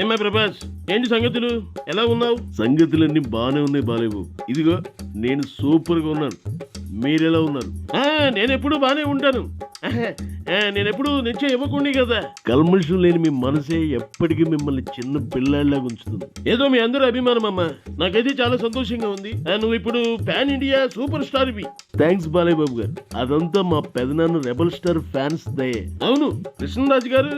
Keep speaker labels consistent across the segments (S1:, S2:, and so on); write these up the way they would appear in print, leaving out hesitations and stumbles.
S1: ఏమ్మా ప్రభాస్, ఏంటి సంగతులు? ఎలా ఉన్నావు? సంగతులన్నీ బాగానే ఉన్నాయి బాలేవు. ఇదిగో నేను సూపర్గా ఉన్నాను. మీరెలా ఉన్నారు? నేను ఎప్పుడు బాగానే ఉంటాను. నేను ఎప్పుడు నిత్యం ఇవ్వకుండా కదా. కల్మషం లేని మీ మనసే ఎప్పటికీ మిమ్మల్ని చిన్న పిల్లాడిలాగా ఉంచుతుంది. ఏదో మీ అందరూ అభిమానం అమ్మా, నాకైతే చాలా సంతోషంగా ఉంది. నువ్వు ఇప్పుడు పాన్ ఇండియా సూపర్ స్టార్ వి. థ్యాంక్స్ బాలయ్య బాబు గారు. అదంతా మా పెదనాన్న రెబల్ స్టార్ ఫ్యాన్స్ దయే. అవును, కృష్ణరాజు గారు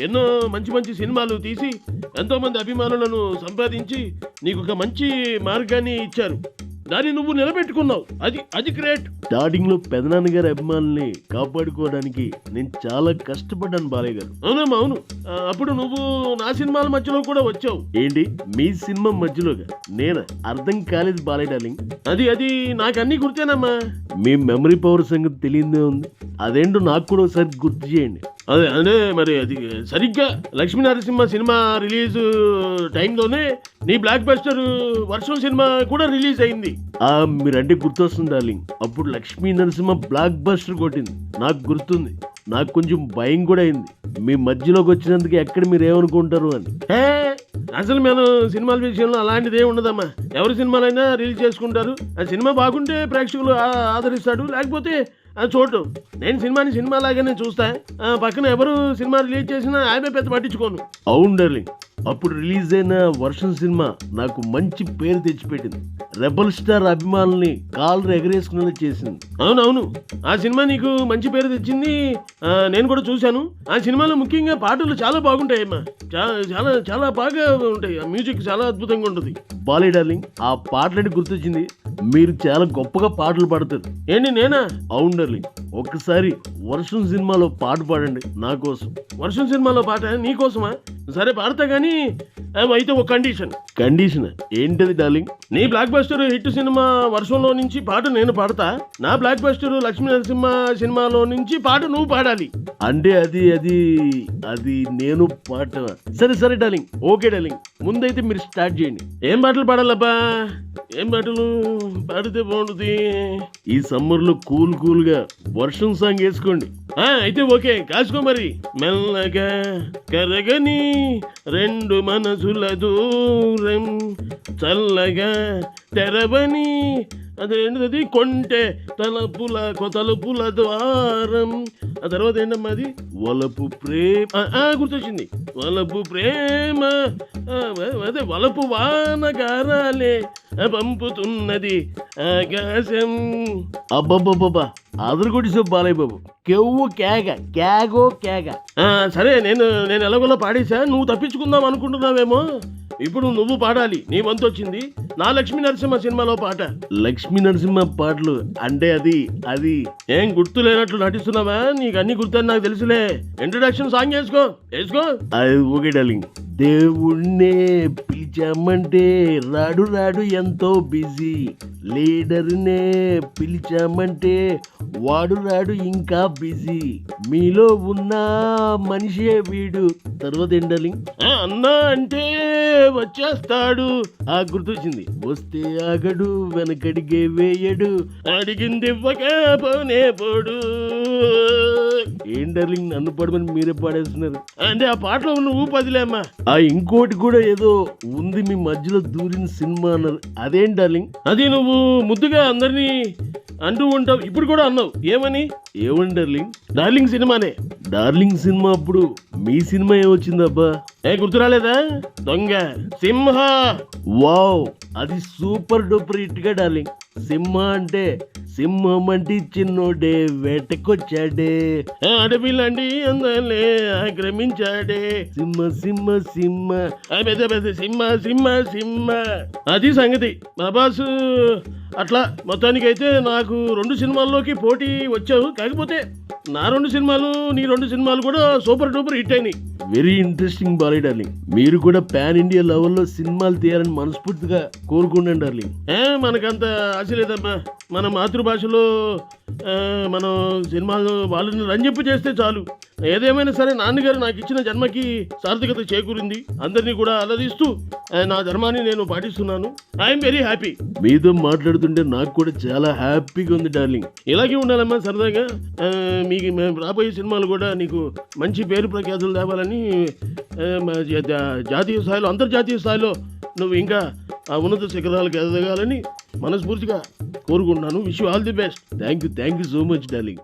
S1: ఎన్నో మంచి మంచి సినిమాలు తీసి ఎంతో మంది అభిమానులను సంపాదించి నీకు ఒక మంచి మార్గాన్ని ఇచ్చారు. దాన్ని నువ్వు నిలబెట్టుకున్నావు. అది గ్రేట్. స్టార్టింగ్ లో పెదనాన్న గారి అభిమానుల్ని కాపాడుకోవడానికి నేను చాలా కష్టపడ్డాను బాలయ్య గారు. అవునమ్మా అవును. అప్పుడు నువ్వు నా సినిమాల మధ్యలో కూడా వచ్చావు. ఏంటి మీ సినిమా మధ్యలోగా? నేనా? అర్థం కాలేదు బాలయ్య డార్లింగ్. అది నాకు అన్ని గుర్తేనమ్మా. మీ మెమరీ పవర్ సంగతి తెలియదే ఉంది. అదేంటో నాకు కూడా ఒకసారి గుర్తు చేయండి. అదే మరి అది సరిగ్గా లక్ష్మీ నరసింహ సినిమా రిలీజ్ టైంలోనే నీ బ్లాక్ బస్టర్ వర్షం సినిమా కూడా రిలీజ్ అయింది. మీరంటే గుర్తొస్తుంది డార్లింగ్. అప్పుడు లక్ష్మీ నరసింహ బ్లాక్ బస్టర్ కొట్టింది, నాకు గుర్తుంది. నాకు కొంచెం భయం కూడా అయింది, మీ మధ్యలోకి వచ్చినందుకు ఎక్కడ మీరు ఏమనుకుంటారు అని. అసలు మేము సినిమాల విషయంలో అలాంటిది ఏమి ఉండదమ్మా. ఎవరి సినిమాలైనా రిలీజ్ చేసుకుంటారు. ఆ సినిమా బాగుంటే ప్రేక్షకులు ఆదరిస్తాడు, లేకపోతే చూడటం. నేను సినిమా లాగానే చూస్తా. పక్కన ఎవరు సినిమా రిలీజ్ చేసినా ఆయన పెద్ద పట్టించుకోను. అవును డార్లింగ్, అప్పుడు రిలీజ్ అయిన వర్షం సినిమా నాకు మంచి పేరు తెచ్చిపెట్టింది. రెబల్ స్టార్ అభిమానుల్ని కాళ్ళు ఎగరేసుకునేలా చేసింది. అవునవును, ఆ సినిమా నీకు మంచి పేరు తెచ్చింది. నేను కూడా చూశాను. ఆ సినిమాలో ముఖ్యంగా పాటలు చాలా బాగుంటాయమ్మా. చాలా చాలా బాగా ఉంటాయి. ఆ మ్యూజిక్ చాలా అద్భుతంగా ఉంటుంది. బాలయ్య డార్లింగ్, ఆ పాటలని గుర్తొచ్చింది. మీరు చాలా గొప్పగా పాటలు పాడతారు. ఏంటి నేనా? అవును డార్లింగ్, ఒక్కసారి వర్షం సినిమాలో పాట పాడండి నా కోసం. వర్షం సినిమాలో పాట నీకోసమా? సరే పాడతా గానీ అయితే ఒక కండిషన్ ఏంటది డార్లింగ్? నీ బ్లాక్ బస్టర్ హిట్ సినిమా వర్షంలో నుంచి పాట నేను పాడతా. నా బ్లాక్ బస్టర్ లక్ష్మీ నరసింహ సినిమాలో నుంచి పాట నువ్వు పాడాలి. అంటే అది నేను పాట. సరే డార్లింగ్, ఓకే డార్లింగ్. ముందైతే మీరు స్టార్ట్ చేయండి. ఏం పాటలు పాడాలబ్బా? ఏం పాటలు పాడితే బాగుంటుంది? ఈ సమ్మర్ లో కూల్ గా వర్షం సాంగ్ వేసుకోండి. అయితే ఓకే, కాసుకో మరి. మెల్లగా కరగని రెండు మనసుల దూరం చల్లగా తెరవని అదేంటది కొంటె తలుపుల ద్వారం. ఆ తర్వాత ఏంటమ్మా అది? వలపు ప్రేమ. గుర్తొచ్చింది, వలపు ప్రేమ. అదే వలపు వానగారాలే పంపుతున్నది ఆకాశం. అబ్బబ్బబ్బా, అదరు కొట్టిసో బాలయ్య బాబు. కేగో కేగ. సరే, నేను ఎలాగోలా పాడేశా. నువ్వు తప్పించుకుందాం అనుకుంటున్నావేమో. ఇప్పుడు నువ్వు పాడాలి. నీ వంతు వచ్చింది. నా లక్ష్మీ నరసింహ సినిమాలో పాట. లక్ష్మీ నరసింహ పాటలు అంటే అది ఏం గుర్తు లేనట్లు నటిస్తున్నావా? నీకు అన్ని గుర్తని నాకు తెలుసులే. ఇంట్రడక్షన్ సాంగ్ వేసుకో. అది ఓకే డార్లింగ్. దేవుణ్ణే పిలిచామంటే రాడు ఎంతో బిజీ. లీడర్నే పిలిచామంటే వాడు ఇంకా బిజీ. మీలో ఉన్న మనిషే వీడు. తర్వాత ఏం డార్లింగ్? అన్నా అంటే వచ్చేస్తాడు. గుర్తొచ్చింది. వస్తే ఆగడు, వెనకడిగే వేయడు, అడిగింది ఇవ్వకే పోనే పోడు. ఏం డార్లింగ్, నన్ను పడమని మీరే పాడేస్తున్నారు. అంటే ఆ పాటలో ఉన్న ఊపదిలే అమ్మా. ఇంకోటి కూడా ఏదో ఉంది మీ మధ్యలో దూరిన సినిమా అన్నారు. అదేం డార్లింగ్? అది నువ్వు ముద్దుగా అందరినీ అంటూ ఉంటావు. ఇప్పుడు కూడా అన్నావు. ఏమని డార్లింగ్? డార్లింగ్ సినిమానే. డార్లింగ్ సినిమా అప్పుడు మీ సినిమా ఏమొచ్చిందబ్బా? గుర్తు రాలేదా? దొంగ సింహ. వావ్, అది సూపర్ డూపర్ హిట్ గా డార్లింగ్. సింహం అంటే చిన్నోడే వేటకొచ్చాడే, అడవిలాంటి అందలే ఆక్రమించాడే. సింహ పెద్ద సింహ. అది సంగతి బాబాసు. అట్లా మొత్తానికైతే నాకు 2 సినిమాల్లోకి పోటీ వచ్చావు. కాకపోతే నా 2 సినిమాలు నీ 2 సినిమాలు కూడా సూపర్ డూపర్ హిట్ అయినాయి. Very interesting Balayya darling. మీరు కూడా పాన్ ఇండియా లెవెల్లో సినిమాలు తీయాలని మనస్ఫూర్తిగా కోరుకున్నాను డార్లింగ్. మనకంత ఆశ లేదమ్మా. మన మాతృభాషలో మనం సినిమాలు వాళ్ళని రంజింపు చేస్తే చాలు. ఏదేమైనా సరే నాన్నగారు నాకు ఇచ్చిన జన్మకి సార్థకత చేకూరింది. అందరినీ కూడా అలరిస్తూ నా ధర్మాన్ని నేను పాటిస్తున్నాను. I'm very happy. మీతో మాట్లాడుతుంటే నాకు కూడా చాలా హ్యాపీగా ఉంది డార్లింగ్. ఇలాగే ఉండాలమ్మా సరదాగా. మీకు మేము రాబోయే సినిమాలు కూడా నీకు మంచి పేరు ప్రఖ్యాతులు తేవాలని, జాతీయ స్థాయిలో అంతర్జాతీయ స్థాయిలో నువ్వు ఇంకా ఆ ఉన్నత శిఖరాలకు ఎదగాలని మనస్ఫూర్తిగా కోరుకుంటున్నాను. Wish you all the best. Thank you so much darling.